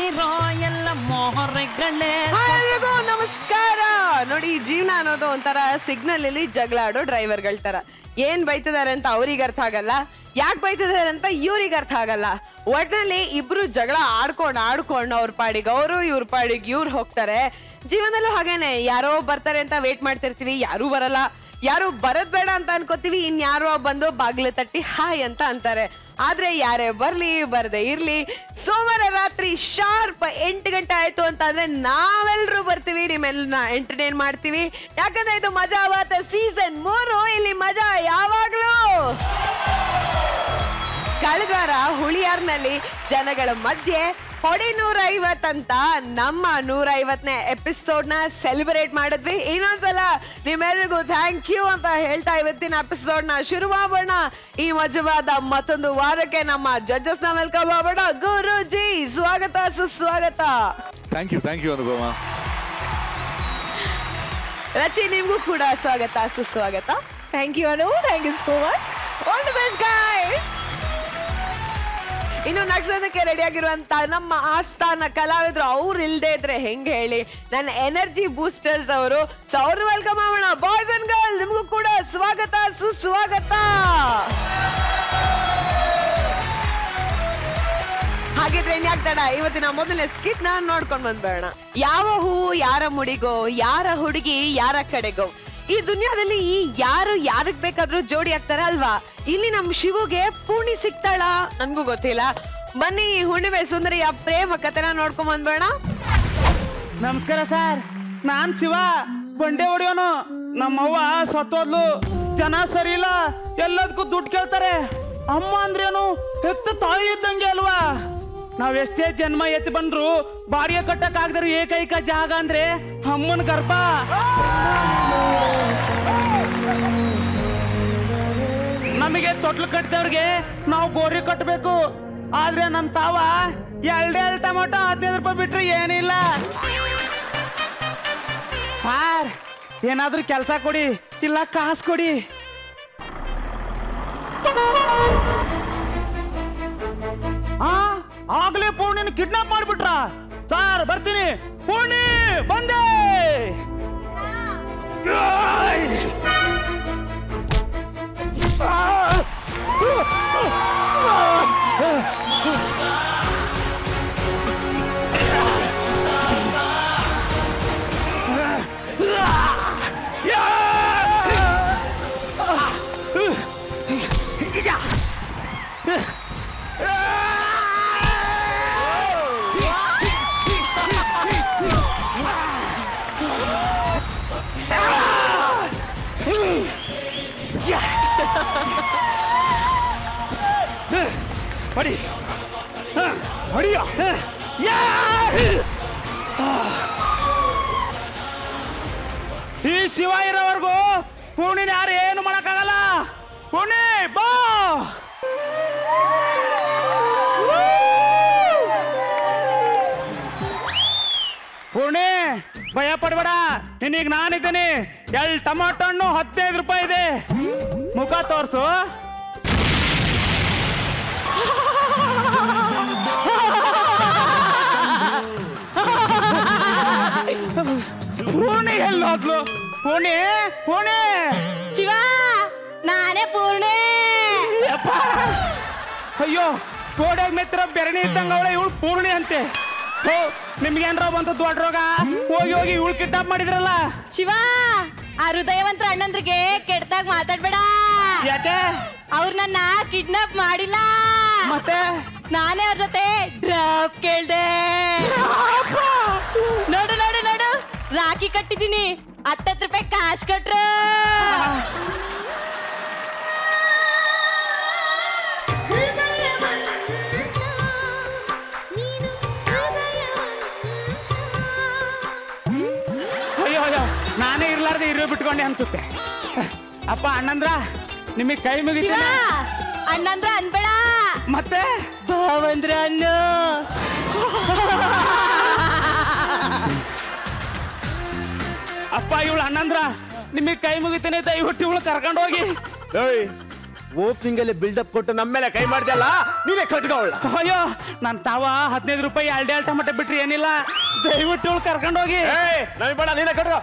ಇರೋ ಎಲ್ಲ ಮೋಹರಗಳೇ. ಎಲ್ರಿಗೂ ನಮಸ್ಕಾರ. ನೋಡಿ, ಜೀವನ ಅನ್ನೋದು ಒಂಥರ ಸಿಗ್ನಲ್ ಅಲ್ಲಿ ಜಗಳ ಆಡೋ ಡ್ರೈವರ್ಗಳ ತರ. ಏನ್ ಬೈತಿದಾರೆ ಅಂತ ಅವ್ರಿಗೆ ಅರ್ಥ ಆಗಲ್ಲ, ಯಾಕೆ ಬೈತಿದಾರೆ ಅಂತ ಇವ್ರಿಗೆ ಅರ್ಥ ಆಗಲ್ಲ. ಒಟ್ನಲ್ಲಿ ಇಬ್ರು ಜಗಳ ಆಡ್ಕೊಂಡು ಅವ್ರ ಪಾಡಿಗೆ ಅವರು ಇವ್ರ ಪಾಡಿಗೆ ಇವ್ರು ಹೋಗ್ತಾರೆ. ಜೀವನದಲ್ಲೂ ಹಾಗೇನೆ, ಯಾರೋ ಬರ್ತಾರೆ ಅಂತ ವೇಟ್ ಮಾಡ್ತಿರ್ತೀವಿ, ಯಾರೂ ಬರಲ್ಲ. ಯಾರು ಬರದ್ ಬೇಡ ಅಂತ ಅನ್ಕೋತೀವಿ, ಇನ್ಯಾರೋ ಬಂದು ಬಾಗ್ಲು ತಟ್ಟಿ ಹಾಯ್ ಅಂತ ಅಂತಾರೆ. ಆದ್ರೆ ಯಾರೇ ಬರ್ಲಿ ಬರದೆ ಇರ್ಲಿ, ಸೋಮವಾರ ರಾತ್ರಿ ಶಾರ್ಪ್ 8 ಗಂಟೆ ಆಯ್ತು ಅಂತ ಅಂದ್ರೆ ನಾವೆಲ್ಲರೂ ಬರ್ತೀವಿ, ನಿಮ್ಮೆಲ್ಲ ಎಂಟರ್ಟೈನ್ ಮಾಡ್ತೀವಿ. ಯಾಕಂದ್ರೆ ಇದು ಮಜಾ ಆವತ್ತ ಸೀಸನ್ 3. ಇಲ್ಲಿ ಮಜಾ ಯಾವಾಗ್ಲೂ. ಕಳೆದ ವಾರ ಹುಳಿಯಾರ್ನಲ್ಲಿ ಜನಗಳ ಮಧ್ಯೆ ಹೊಡಿ 150 ಅಂತ ನಮ್ಮ 150ನೇ ಎಪಿಸೋಡ್ ನ ಸೆಲೆಬ್ರೇಟ್ ಮಾಡಿದ್ವಿ. ಇನ್ನೊಂದ್ಸಲ ನಿಮ್ಮೆಲ್ಲರಿಗೂ ಥ್ಯಾಂಕ್ ಯು ಅಂತ ಹೇಳ್ತಾ ಇವತ್ತಿನ ಎಪಿಸೋಡ್ ನ ಶುರು ಮಾಡೋಣ. ಈ ಮಜವಾದ ಮತ್ತೊಂದು ವಾರಕ್ಕೆ ನಮ್ಮ ಜಡ್ಜಸ್ ನ ವೆಲ್ಕಮ್ ಮಾಡೋಣ. ಗುರುಜಿ, ಸ್ವಾಗತ ಸುಸ್ವಾಗತ. ಥ್ಯಾಂಕ್ ಯು ಅನುಭವ. ರಚಿ, ನಿಮ್ಗೂ ಕೂಡ ಸ್ವಾಗತ ಸುಸ್ವಾಗತ. Thank you Anu, thank you so much. All the best guys. ಇನ್ನು ನಗ್ಸೋದಕ್ಕೆ ರೆಡಿ ಆಗಿರುವಂತ ನಮ್ಮ ಆಸ್ಥಾನ ಕಲಾವಿದ್ರು ಅವ್ರು ಇಲ್ದೇ ಇದ್ರೆ ಹೆಂಗೆ ಹೇಳಿ, ನನ್ನ ಎನರ್ಜಿ ಬೂಸ್ಟರ್ಸ್ ಅವರು. ಸೊ ಅವ್ರು ವೆಲ್ಕಮ್ ಮಾಡೋಣ. ಬಾಯ್ಸ್ ಅಂಡ್ ಗರ್ಲ್, ನಿಮ್ಗೂ ಕೂಡ ಸ್ವಾಗತ ಸುಸ್ವಾಗತ. ಹಾಗಿದ್ರೆ ಇನ್ಯಾಕ್ತಡ, ಇವತ್ತಿನ ಮೊದಲನೇ ಸ್ಕಿಟ್ ನ ನೋಡ್ಕೊಂಡ್ ಬಂದ್ಬೇಡ. ಯಾವ ಹೂವು ಯಾರ ಮುಡಿಗೋ, ಯಾರ ಹುಡುಗಿ ಯಾರ ಕಡೆಗೋ. ಈ ದುನಿಯಾದಲ್ಲಿ ಯಾರು ಯಾರಿಗ್ ಬೇಕಾದ್ರೂ ಜೋಡಿ ಆಗ್ತಾರ ಅಲ್ವಾ? ಇಲ್ಲಿ ನಮ್ ಶಿವುಗೆ ಪೂರ್ಣಿ ಸಿಗ್ತಾಳ, ನನ್ಗೂ ಗೊತ್ತಿಲ್ಲ. ಬನ್ನಿ, ಹುಣ್ಣಿಮೆ ಸುಂದರಿಯ ಪ್ರೇಮ ಕಥೆನ ನೋಡ್ಕೊಂಡ್ ಬಂದ್ಬೇಡ. ನಮಸ್ಕಾರ ಸರ್, ನಾನ್ ಶಿವ, ಬಂಡೆ ಹೊಡಿಯೋನು. ನಮ್ಮವ್ವ ಸತ್ತೋದ್ಲು, ಜನ ಸರಿ ಇಲ್ಲ, ಎಲ್ಲದಕ್ಕೂ ದುಡ್ಡು ಕೇಳ್ತಾರೆ. ಅಮ್ಮ ಅಂದ್ರೇನು ಹೆತ್ತ ತಾಯಿ ಇದ್ದಂಗೆ ಅಲ್ವಾ? ನಾವೆಷ್ಟೇ ಜನ್ಮ ಎತ್ತಿ ಬಂದ್ರು ಬಾಡಿಗೆ ಕಟ್ಟಕ್ ಆಗದ್ರೆ ಏಕೈಕ ಜಾಗ ಅಂದ್ರೆ ಅಮ್ಮನ ಗರ್ಭ. ನಮಗೆ ತೊಟ್ಲು ಕಟ್ಟಿದವ್ರಿಗೆ ನಾವು ಗೋರಿ ಕಟ್ಟಬೇಕು. ಆದ್ರೆ ನಮ್ ತಾವ 2 ಟೊಮೊಟೊ 15 ರೂಪಾಯಿ ಬಿಟ್ರೆ ಏನಿಲ್ಲ. ಸಾರ್, ಏನಾದ್ರೂ ಕೆಲಸ ಕೊಡಿ, ಇಲ್ಲ ಕಾಸು ಕೊಡಿ. ಆಗ್ಲೇ ಪೂರ್ಣಿನ ಕಿಡ್ನಾಪ್ ಮಾಡ್ಬಿಟ್ರ. ಸಾರ್ ಬರ್ತೀನಿ. ಪೂರ್ಣಿ ಬಂದೆ. ಹೊಡಿ ಹೊಡಿಯ. ಈ ಶಿವ ಇರೋವರೆಗೂ ಪೂರ್ಣಿನ ಯಾರು ಏನು ಮಾಡಕ್ಕಾಗಲ್ಲ. ಪೂರ್ಣಿ ಬಾ. ಪೂರ್ಣಿ, ಭಯ ಪಡ್ಬೇಡ, ನಿನಗೆ ನಾನಿದ್ದೀನಿ. 2 ಟೊಮೊಟೊ ಹಣ್ಣು 15 ರೂಪಾಯಿ ಇದೆ. ಮುಖ ತೋರ್ಸು. ಪೂರ್ಣಿ ಎಲ್ಲೋದ್ಲು? ಪೂರ್ಣಿ, ಪೂರ್ಣಿ. ಶಿವ, ನಾನೇ ಪೂರ್ಣಿ. ಅಯ್ಯೋ, ಗೋಡೆಗೆ ಮೆತ್ತಿರ ಬೆರಣಿ ಇದ್ದಂಗ ಅವಳೆ ಇವಳು ಪೂರ್ಣಿ ಅಂತೆ. ನಿಮ್ಗೇನ್ರ ಬಂತು ದೊಡ್ಡ ರೋಗ? ಹೋಗಿ ಹೋಗಿ ಇವಳು ಕಿಡ್ನಾಪ್ ಮಾಡಿದ್ರಲ್ಲ. ಶಿವ, ಆ ಹೃದಯವಂತರ ಅಣ್ಣಂದ್ರಿಗೆ ಕೆಟ್ಟದಾಗ ಮಾತಾಡ್ಬೇಡ. ಯಾಕೆ? ಅವ್ರು ನನ್ನ ಕಿಡ್ನಾಪ್ ಮಾಡಿಲ್ಲ, ಮತ್ತೆ ನಾನೇ ಅವ್ರ ಜೊತೆ ಡ್ರಾಪ್ ಕೇಳ್ದೆ. ನೋಡು ನೋಡು ನೋಡು, ರಾಖಿ ಕಟ್ಟಿದೀನಿ, 10 ರೂಪಾಯಿ ಕಾಸು ಕಟ್ರು. ಅಯ್ಯೋ ಅಯ್ಯೋ, ನಾನೇ ಇರ್ಲಾರ್ದೆ ಇರೋ ಬಿಟ್ಕೊಂಡೆ ಅನ್ಸುತ್ತೆ. ಅಪ್ಪ ಅಣ್ಣಂದ್ರ, ನಿಮಗೆ ಕೈ ಮುಗಿತೀನಿ. ಅಣ್ಣಂದ್ರ ಅನ್ಬೇಡ, ಮತ್ತೆ ಭಾವಂದ್ರ ಅನ್ನು. ಅಪ್ಪ ಇವಳು ಅಣ್ಣಂದ್ರ, ನಿಮಗೆ ಕೈ ಮುಗಿತೀನಿ, ದಯವಿಟ್ಟು ಇವಳು ಕರ್ಕೊಂಡು ಹೋಗಿ. ಓಪನಿಂಗ್ ಅಲ್ಲಿ ಬಿಲ್ಡಪ್ ಕೊಟ್ಟು ನಮ್ಮ ಮೇಲೆ ಕೈ ಮಾಡ್ದಲ್ಲ, ನೀನೇ ಕಟ್ಕೊಳ್ಳ. ಅಯ್ಯೋ ನನ್ ತಾವ 15 ರೂಪಾಯಿ 2 ಟಮಟೆ ಬಿಟ್ರಿ ಏನಿಲ್ಲ, ದಯವಿಟ್ಟು ಕರ್ಕೊಂಡೋಗಿ. ನನಗೆ ಬೇಡ, ನೀನೇ ಕಟ್ಕೋ.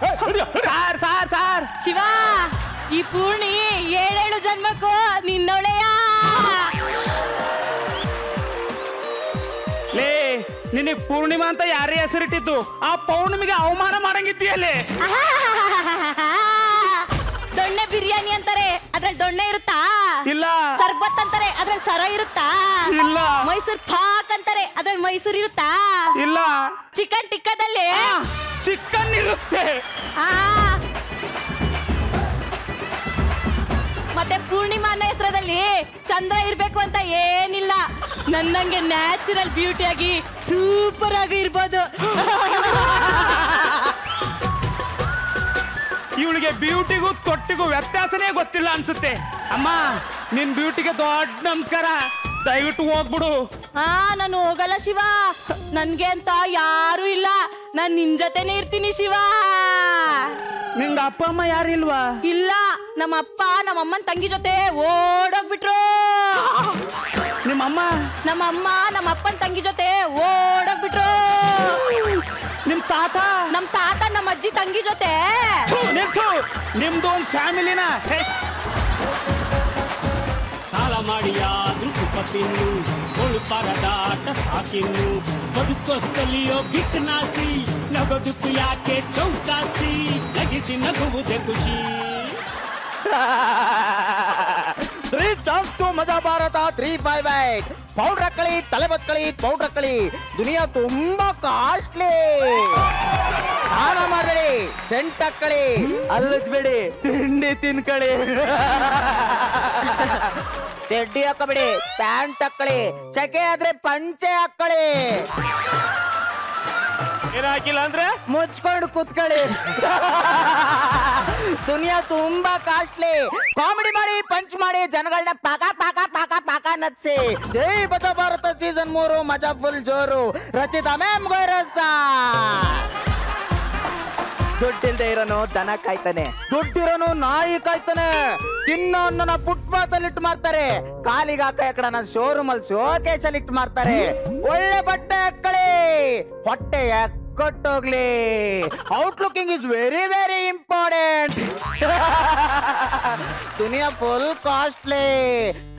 ಸಾರ್ ಸಾರ್ ಸಾರ್ ಶಿವ, ಈ ಪೂರ್ಣಿ 7 ಜನ್ಮಕ್ಕೂ ನಿನ್ನೊಳೆಯ. ಲೇ ನಿನಗ್ ಪೂರ್ಣಿಮಾ ಅಂತ ಯಾರೇ ಹೆಸರಿಟ್ಟಿದ್ದು, ಆ ಪೌರ್ಣಿಮೆಗೆ ಅವಮಾನ ಮಾಡಂಗಿದ್ದೀಯಲ್ಲಿ. ದೊಣ್ಣೆ ಬಿರಿಯಾನಿ ಅಂತಾರೆ, ಅದ್ರಲ್ಲಿ ದೊಣ್ಣೆ ಇರುತ್ತಾ? ಇಲ್ಲ. ಸರ್ಬತ್ ಅಂತಾರೆ, ಅದ್ರಲ್ಲಿ ಸರ ಇರುತ್ತಾ? ಇಲ್ಲ. ಮೈಸೂರ್ ಪಾಕ್ ಅಂತಾರೆ, ಅದ್ರಲ್ಲಿ ಮೈಸೂರ್ ಇರುತ್ತಾ? ಇಲ್ಲ. ಚಿಕನ್ ಟಿಕ್ಕದಲ್ಲಿ ಚಿಕನ್ ಇರುತ್ತೆ. ಮತ್ತೆ ಪೂರ್ಣಿಮಾ ಅನ್ನೋ ಹೆಸರದಲ್ಲಿ ಚಂದ್ರ ಇರ್ಬೇಕು ಅಂತ ಏನಿಲ್ಲ, ನನ್ನಂಗೆ ನ್ಯಾಚುರಲ್ ಬ್ಯೂಟಿ ಆಗಿ ಸೂಪರ್ ಆಗಿ ಇರ್ಬೋದು. ಇವಳಿಗೆ ಬ್ಯೂಟಿಗೂ ತೊಟ್ಟಿಗೂ ವ್ಯತ್ಯಾಸನೇ ಗೊತ್ತಿಲ್ಲ ಅನ್ಸುತ್ತೆ. ಅಮ್ಮ ನಿನ್ ಬ್ಯೂಟಿಗೆ ದೊಡ್ಡ ನಮಸ್ಕಾರ, ದಯವಿಟ್ಟು ಹೋಗ್ಬಿಡು. ನಾನು ಹೋಗಲ್ಲ ಶಿವ, ನನ್ಗೆ ಅಂತ ಯಾರು ಇಲ್ಲ, ನಾನ್ ನಿನ್ ಜೊತೆನೆ ಇರ್ತೀನಿ ಶಿವ. ನಿಂಗ ಅಪ್ಪ ಅಮ್ಮ ಯಾರಿಲ್ವಾ? ಇಲ್ಲ, ನಮ್ಮ ಅಪ್ಪ ನಮ್ಮ ಅಮ್ಮನ ತಂಗಿ ಜೊತೆ ಓಡೋಗ್ಬಿಟ್ರು. ನಿಮ್ಮಮ್ಮ? ನಮ್ಮಮ್ಮ ನಮ್ಮ ಅಪ್ಪನ ತಂಗಿ ಜೊತೆ ಓಡೋಗ್ಬಿಟ್ರು. ನಿಮ್ ತಾತ? ನಮ್ ತಾತ ನಮ್ಮ ಅಜ್ಜಿ ತಂಗಿ ಜೊತೆ. ನಿಮ್ದು ಒಂದು ಫ್ಯಾಮಿಲಿನ. ಸಾಲ ಮಾಡಿಯಾದ್ರೂ ತುಪ್ಪ ತಿನ್ನು, ಒಳು ಪರದಾಟ ಸಾಕಿನ್ನು, ಬದುಕೊತ್ತಲಿಯೋ ಬಿಕ್ಕನಾಸಿ, ನಗೋದಕ್ಕೂ ಯಾಕೆ ಚೌಕಾಸಿ, ನಗಿಸಿ ನಗುವುದೇ ಖುಷಿ. ಮಜಾ ಭಾರತ 358 ಪೌಡರ್ ಹಾಕಳಿ, ತಲೆ ಬತ್ಕಳಿ, ಪೌಡರ್ ಹಾಕಳಿ, ದುನಿಯಾ ತುಂಬಾ ಕಾಸ್ಟ್ಲಿ. ಸ್ನಾನ ಮಾಡಬೇಡಿ, ಸೆಂಟ್ ಹಾಕಳಿ, ಅಲ್ಲಿಸ್ಬೇಡಿ, ತಿಂಡಿ ತಿನ್ಕಳಿ. ಚಡ್ಡಿ ಹಾಕಬೇಡಿ, ಪ್ಯಾಂಟ್ ಹಾಕಳಿ, ಚಕೆ ಆದ್ರೆ ಪಂಚೆ ಹಾಕಳಿ. ಏನಾಗಿಲ್ಲ ಅಂದ್ರೆ ಮುಚ್ಕೊಂಡು ಕೂತ್ಕೊಳ್ಳಿ. ದುನಿಯಾ ತುಂಬಾ ಕಾಸ್ಟ್ಲಿ. ಕಾಮಿಡಿ ಮಾಡಿ, ಪಂಚ್ ಮಾಡಿ, ಜನಗಳನ್ನ ಪಾಕ ಪಾಕ ಪಾಕ ಪಾಕ ನಚ್ಚಿ. ಜೈ ಮಜಾ ಭಾರತ ಸೀಸನ್ 3 ಮಜಾ ಫುಲ್ ಜೋರು. ರಚಿತಾ ಮ್ಯಾಮ್ ಗೈರಸ. ದುಡ್ಡಿಲ್ದೆ ಇರೋನು ದನ ಕಾಯ್ತಾನೆ, ದುಡ್ಡಿರೋನು ನಾಯಿ ಕಾಯ್ತಾನೆ. ತಿನ್ನೋ ಅನ್ನನ ಫುಟ್ಪಾತ್ ಅಲ್ಲಿ ಇಟ್ಟು ಮಾರ್ತಾರೆ, ಕಾಲಿಗೆ ಹಾಕ ಎಕಡನ ಶೋರೂಮ್ ಅಲ್ಲಿ ಶೋಕೇಶ್ ಅಲ್ಲಿ ಇಟ್ಟು ಮಾರ್ತಾರೆ. ಒಳ್ಳೆ ಬಟ್ಟೆ ಹಾಕೊಳ್ಳಿ, ಹೊಟ್ಟೆ ಕೊಟ್ಟೋಗ್ಲಿ. Outlooking is very very important. ದುನಿಯಾ ಫುಲ್ ಕಾಸ್ಟ್ಲಿ.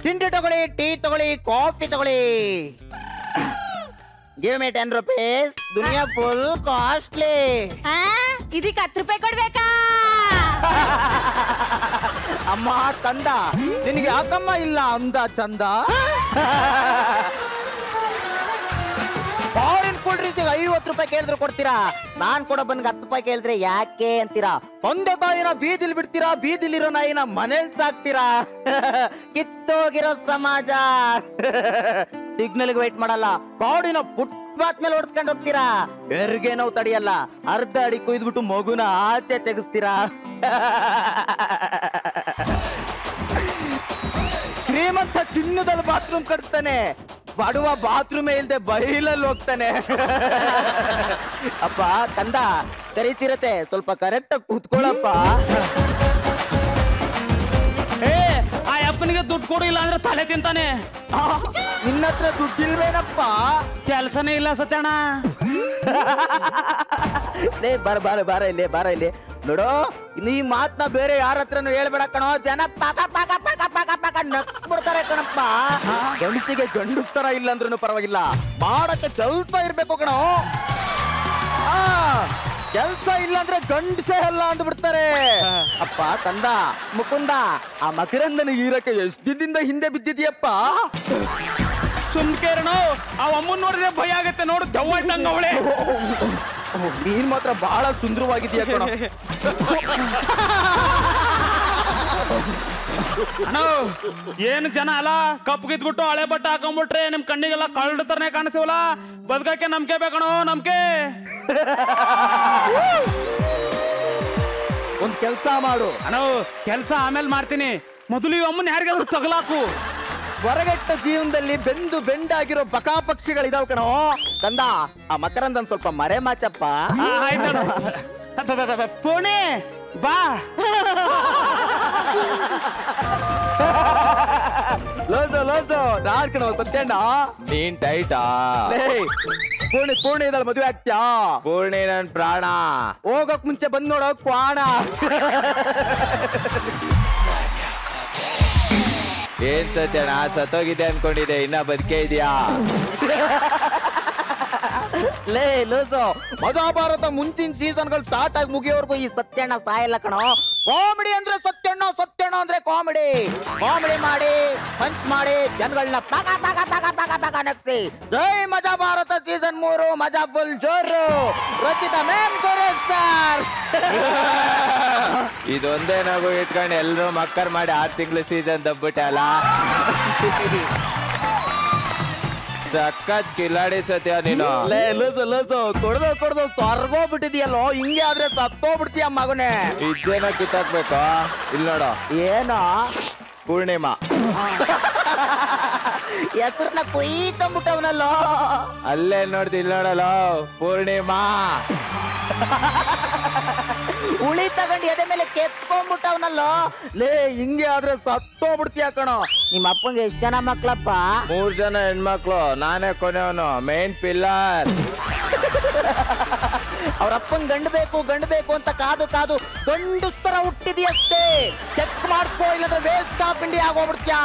ತಿಂಡಿ ತಗೊಳ್ಳಿ, ಟೀ ತಗೊಳ್ಳಿ, ಕಾಫಿ ತಗೊಳ್ಳಿ. Give me 10 rupees. ದುನಿಯಾ ಫುಲ್ ಕಾಸ್ಟ್ಲಿ. ಇದಕ್ಕೆ 10 ರೂಪಾಯಿ ಕೊಡ್ಬೇಕಾ? ಅಮ್ಮ ತಂದ, ನಿನಗೆ ಯಾಕಮ್ಮ ಇಲ್ಲ ಅಂದ ಚಂದ? ಫಾರಿನ್ ಕೂಲ್ ಡ್ರಿಂಕ್ಗೆ 50 ರೂಪಾಯಿ ಕೇಳಿದ್ರು ಕೊಡ್ತೀರಾ, ನಾನ್ ಕೊಡೋ ಬನ್ಗೆ 10 ರೂಪಾಯಿ ಕೇಳಿದ್ರೆ ಯಾಕೆ ಅಂತೀರಾ? ಒಂದೇ ತಾಯಿನ ಬೀದಿಲ್ ಬಿಡ್ತೀರಾ, ಬೀದಿಲಿರೋ ನಾಯಿನ ಮನೇಲಿ ಸಾಕ್ತೀರಾ. ಕಿತ್ತೋಗಿರೋ ಸಮಾಜ. ಸಿಗ್ನಲ್ಗೆ ವೇಟ್ ಮಾಡಲ್ಲ, ಗಾಡಿನ ಫುಟ್ಪಾತ್ ಮೇಲೆ ಓಡಿಸ್ಕೊಂಡು ಹೋಗ್ತೀರಾ. ಹೆರಿಗೆ ನೋವು ತಡಿಯಲ್ಲ, ಅರ್ಧ ಅಡಿ ಕುಯ್ದ್ಬಿಟ್ಟು ಮಗುನ ಆಚೆ ತೆಗಿಸ್ತೀರಾ. ಶ್ರೀಮಂತ ಚಿನ್ನದಲ್ಲಿ ಬಾತ್ರೂಮ್ ಕಟ್ತಾನೆ, ಬಡವ ಬಾತ್ರೂಮೇ ಇಲ್ದೆ ಬೈಲಲ್ಲಿ ಹೋಗ್ತಾನೆ. ಅಪ್ಪ ಕಂದ ಕರೀತಿರತ್ತೆ, ಸ್ವಲ್ಪ ಕರೆಕ್ಟ್ ಆಗಿ ಕೂತ್ಕೊಳ್ಳಪ್ಪ. ಆ ಅಪ್ಪನಿಗೆ ದುಡ್ಡು ಕೊಡು, ಇಲ್ಲ ಅಂದ್ರೆ ತಲೆ ತಿಂತಾನೆ. ನಿನ್ನ ಹತ್ರ ದುಡ್ಡಿಲ್ವೇನಪ್ಪ? ಕೆಲ್ಸನೇ ಇಲ್ಲ ಸತ್ಯಣ್ಣ. ಲೇ ಬಾರ ಬಾರ ಬಾರ ಇಲ್ಲಿ, ಬಾರ ಇಲ್ಲಿ ನೋಡು. ಈ ಮಾತ್ನ ಬೇರೆ ಯಾರ ಹತ್ರನು ಹೇಳ್ಬೇಡ ಕಣೋ, ಜನ ಪಾಕ ಪಾಕ ಪಾಕ ಪಾಕ ಪಾಕ ನಕ್ಬಿಡ್ತಾರೆ ಕಣಪ್ಪ. ಗಂಡಸಿಗೆ ಗಂಡಸ್ತರ ಇಲ್ಲ ಅಂದ್ರೂ ಪರವಾಗಿಲ್ಲ, ಮಾಡಕ್ಕೆ ಕೆಲ್ಸ ಇರ್ಬೇಕು ಕಣೋ. ಕೆಲ್ಸ ಇಲ್ಲ ಅಂದ್ರೆ ಗಂಡಸೇ ಅಲ್ಲ ಅಂದ್ಬಿಡ್ತಾರೆ. ಅಪ್ಪ ಕಂದ ಮುಕುಂದ, ಆ ಮಕರಂದನ ಈರಕ್ಕೆ ಎಷ್ಟು ದಿನದಿಂದ ಹಿಂದೆ ಬಿದ್ದಿದ್ಯಪ್ಪ. ಸುಮ್ಕೇರಣು, ಆ ಅಮ್ಮನ್ ನೋಡಿದ್ರೆ ಭಯ ಆಗತ್ತೆ. ನೋಡು ದೆವ್ವ ಇದ್ದಂಗ ಅವಳೆ. ನೀನ್ ಮಾತ್ರ ಬಹಳ ಸುಂದರವಾಗಿದೆಯಾ ಕಣೋ. ಅಣ್ಣ ಏನ್ ಜನ ಅಲ್ಲ, ಕಪ್ಪಗಿದ್ಬಿಟ್ಟು ಹಳೆ ಬಟ್ಟೆ ಹಾಕೊಂಡ್ಬಿಟ್ರೆ ನಿಮ್ ಕಣ್ಣಿಗೆಲ್ಲ ಕಳ್ಳ ತರನೇ ಕಾಣಿಸ್ತೀವಲ್ಲ. ಬದುಕಕ್ಕೆ ನಂಬಿಕೆ ಬೇಕಣೋ, ನಂಬಿಕೆ. ಒಂದ್ ಕೆಲ್ಸ ಮಾಡು ಅಣ್ಣ, ಕೆಲ್ಸ ಆಮೇಲೆ ಮಾಡ್ತೀನಿ, ಮೊದಲು ಈ ಅಮ್ಮನ್ ಯಾರಿಗಾದ್ರೂ ತಗಲಾಕು. ಹೊರಗೆಟ್ಟ ಜೀವನದಲ್ಲಿ ಬೆಂದು ಬೆಂಡಾಗಿರೋ ಬಕಾ ಪಕ್ಷಿಗಳಿದಾವ್ ಕಣೋ. ಕಂದ ಆ ಮಕರಂದನ್ ಸ್ವಲ್ಪ ಮರೆ ಮಾಚಪ್ಪ. ಪುಣೆ ಬಾ. ಲೋಸು ಲೋಸು ನಾನ್ ಕಣ ಸತ್ಯಣ್ಣ. ನೀನ್ ಟೈಟಾ? ಪೂರ್ಣಿ ಇದಳ ಮದುವೆ ಆಗ್ತ್ಯಾ? ಪೂರ್ಣಿ ನನ್ ಪ್ರಾಣ. ಹೋಗಕ್ ಮುಂಚೆ ಬಂದ್ ನೋಡೋ ಕ್ವಾಣ. ಏನ್ ಸತ್ಯಣ್ಣ ಸತ್ತೋಗಿದೆ ಅನ್ಕೊಂಡಿದ್ದೆ, ಇನ್ನ ಬದುಕೇ ಇದೆಯಾ? ಲೇ ಲೋಸು, ಮಹಾಭಾರತ ಮುಂಚಿನ ಸೀಸನ್ಗಳು ಸ್ಟಾರ್ಟ್ ಆಗಿ ಮುಗಿಯೋವರೆಗೂ ಈ ಸತ್ಯಣ್ಣ ಸಾಯಲ್ಲ ಕಣೋ. ಕಾಮಿಡಿ ಅಂದ್ರೆ ಸತ್ಯಣ್ಣ, ಸತ್ಯಣ್ಣ ಅಂದ್ರೆ ಕಾಮಿಡಿ. ಕಾಮಿಡಿ ಮಾಡಿ ಪಂಚ್ ಮಾಡಿ ಜನಗಳನ್ನ ಪಗ ಪಗ ಪಗ ಪಗ ಪಗ ನಗ್ಸಿ. ಜೈ ಮಹಾಭಾರತ ಸೀಸನ್ 3 ಮಜಾ ಫುಲ್ ಜೋರು. Rachita ma'am sir. ಇದೊಂದೇ ನಗು ಇಟ್ಕೊಂಡು ಎಲ್ರು ಮಕ್ಕರ್ ಮಾಡಿ 6 ತಿಂಗಳು ಸೀಸನ್ ದಬ್ಬಿಟ್ಟೆ ಅಲ್ಲ. ಸಖತ್ ಕಿಲಾಡಿ ಸತ್ಯ ನೀನು. ಲೇ ಲೂಸು ಕೊಡ್ದು ಸ್ವರ್ಗೋಗ್ಬಿಟ್ಟಿದ್ಯಲ್ಲೋ. ಹಿಂಗೆ ಆದ್ರೆ ಸತ್ತೋಗ್ಬಿಡ್ತೀಯ ಮಗನೇ. ಇದ್ದೇನೋ ಕಿತ್ತಾಕ್ಬೇಕು. ಇಲ್ಲಿ ನೋಡು, ಏನೋ ಪೂರ್ಣಿಮಾ ಹೆಸರನ್ನ ಕುಯ್ಕೊಂಬಿಟ್ಟವನಲ್ಲೋ. ಅಲ್ಲೇ ನೋಡ್ತಿ, ಇಲ್ಲಿ ನೋಡಲ್ಲ ಪೂರ್ಣಿಮಾ. ಉಳಿ ತಗೊಂಡು ಎದೆ ಮೇಲೆ ಕೆತ್ಕೊಂಡ್ಬಿಟ್ಟವನಲ್ಲೋ. ಲೇ ಹಿಂಗೆ ಆದ್ರೆ ಸತ್ತೋಗ್ಬಿಡ್ತೀಯ ಕಣೋ. ನಿಮ್ಮ ಅಪ್ಪಂಗೆ ಎಷ್ಟ್ ಜನ ಮಕ್ಳಪ್ಪ? 3 ಜನ ಹೆಣ್ಮಕ್ಳು, ನಾನೇ ಕೊನೆಯವನು, ಮೇನ್ ಪಿಲ್ಲರ್. ಅವ್ರಪ್ಪನ್ ಗಂಡು ಬೇಕು ಅಂತ ಕಾದು ಗಂಡು ತರ ಹುಟ್ಟಿದ್ಯಷ್ಟೇ. ಚೆಕ್ ಮಾಡ್ಕೋ, ಇಲ್ಲದ್ರೆ ವೇಸ್ಟ್ ಆಫ್ ಇಂಡಿಯಾ ಆಗೋಗ್ಬಿಡ್ತೀಯ.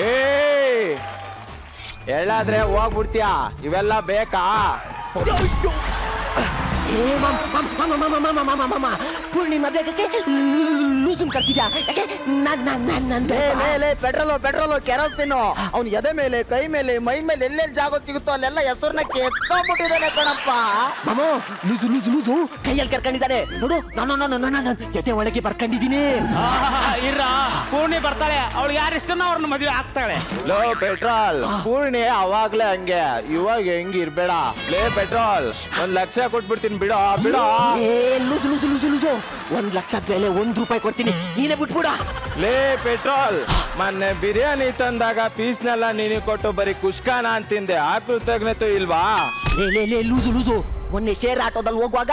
ಏ ಎಲ್ಲಾದ್ರೆ ಹೋಗ್ಬಿಡ್ತೀಯ, ಇವೆಲ್ಲ ಬೇಕಾ? ಪೂರ್ಣಿಮಾ ಲೂಸನ್ ಕರ್ತಿದ್ಯಾ? ಪೆಟ್ರೋಲು ಕೆರೋಸಿನು ಅವ್ನು ಎದೆ ಮೇಲೆ ಕೈ ಮೇಲೆ ಮೈ ಮೇಲೆ ಎಲ್ಲೆಲ್ಲಿ ಜಾಗ ಸಿಗುತ್ತೋ ಅಲ್ಲೆಲ್ಲ ಹೆಸರನ್ನ ಕೆತ್ಕೊಂಡ್ಬಿಟ್ಟಿದ್ದಾನೆ ಕಣಪ್ಪ. ಮಾಮೋ ಲೂಸು ಕೈಯಲ್ಲಿ ಕರ್ಕೊಂಡಿದ್ದಾರೆ ನೋಡು. ನಾನು ಜೊತೆ ಒಳಗೆ ಬರ್ಕೊಂಡಿದ್ದೀನಿ. ಇರ ಪೂರ್ಣಿ ಬರ್ತಾಳೆ, ಅವಳು ಯಾರಿಷ್ಟನೋ ಅವ್ರನ್ನ ಮದುವೆ ಆಗ್ತಾಳೆ. ಲೋ ಪೆಟ್ರೋಲ್, ಪೂರ್ಣಿ ಅವಾಗ್ಲೇ ಹಂಗೆ, ಇವಾಗ ಹೆಂಗ್ ಇರ್ಬೇಡ. ಲೇ ಪೆಟ್ರೋಲ್, 1 ಲಕ್ಷ ಕೊಟ್ಬಿಡ್ತೀನಿ, ಬಿಡೋ. ಲೂಸು 1 ಲಕ್ಷದ ಬೆಲೆ 1 ರೂಪಾಯಿ ಕೊಡ್ತೀನಿ, ನೀನೇ ಬಿಟ್ಬಿಡ. ಲೇ ಪೆಟ್ರೋಲ್, ಮೊನ್ನೆ ಬಿರಿಯಾನಿ ತಂದಾಗ ಪೀಸ್ನೆಲ್ಲ ನೀನು ಕೊಟ್ಟು ಬರೀ ಕುಷ್ಕಾನ ಅಂತಿಂದೆ, ಆ ಕೃತಜ್ಞತೆ ಇಲ್ವಾ? ಲೇ ಲೂಸು ಮೊನ್ನೆ ಶೇರ್ ಆಟೋದಲ್ಲಿ ಹೋಗುವಾಗ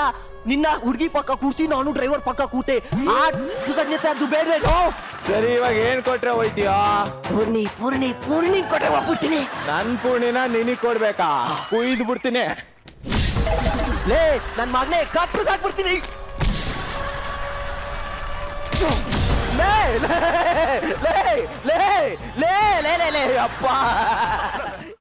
ನಿನ್ನ ಹುಡುಗಿ ಪಕ್ಕ ಕೂರ್ಸಿ ನಾನು ಡ್ರೈವರ್ ಪಕ್ಕ ಕೂತೆ. ಆ ಕೃತಜ್ಞತೆ ಅದು ಬೇಡವೇನೋ? ಸರಿ, ಇವಾಗ ಏನ್ ಕೊಟ್ರೆ ಹೋಯ್ತೀಯಾ? ಪೂರ್ಣಿ ಕೊಟ್ರೆ ಹೋಗ್ಬಿಡ್ತೀನಿ. ನನ್ ಪೂರ್ಣಿನ ನಿನಗ್ ಕೊಡ್ಬೇಕಾ? ಕುಯ್ದು ಬಿಡ್ತೀನಿ. ಲೇ ನನ್ ಮಗನೇ ಕಟ್ಟು ಸಾಕ್ಬಿಡ್ತೀನಿ. ಅಪ್ಪ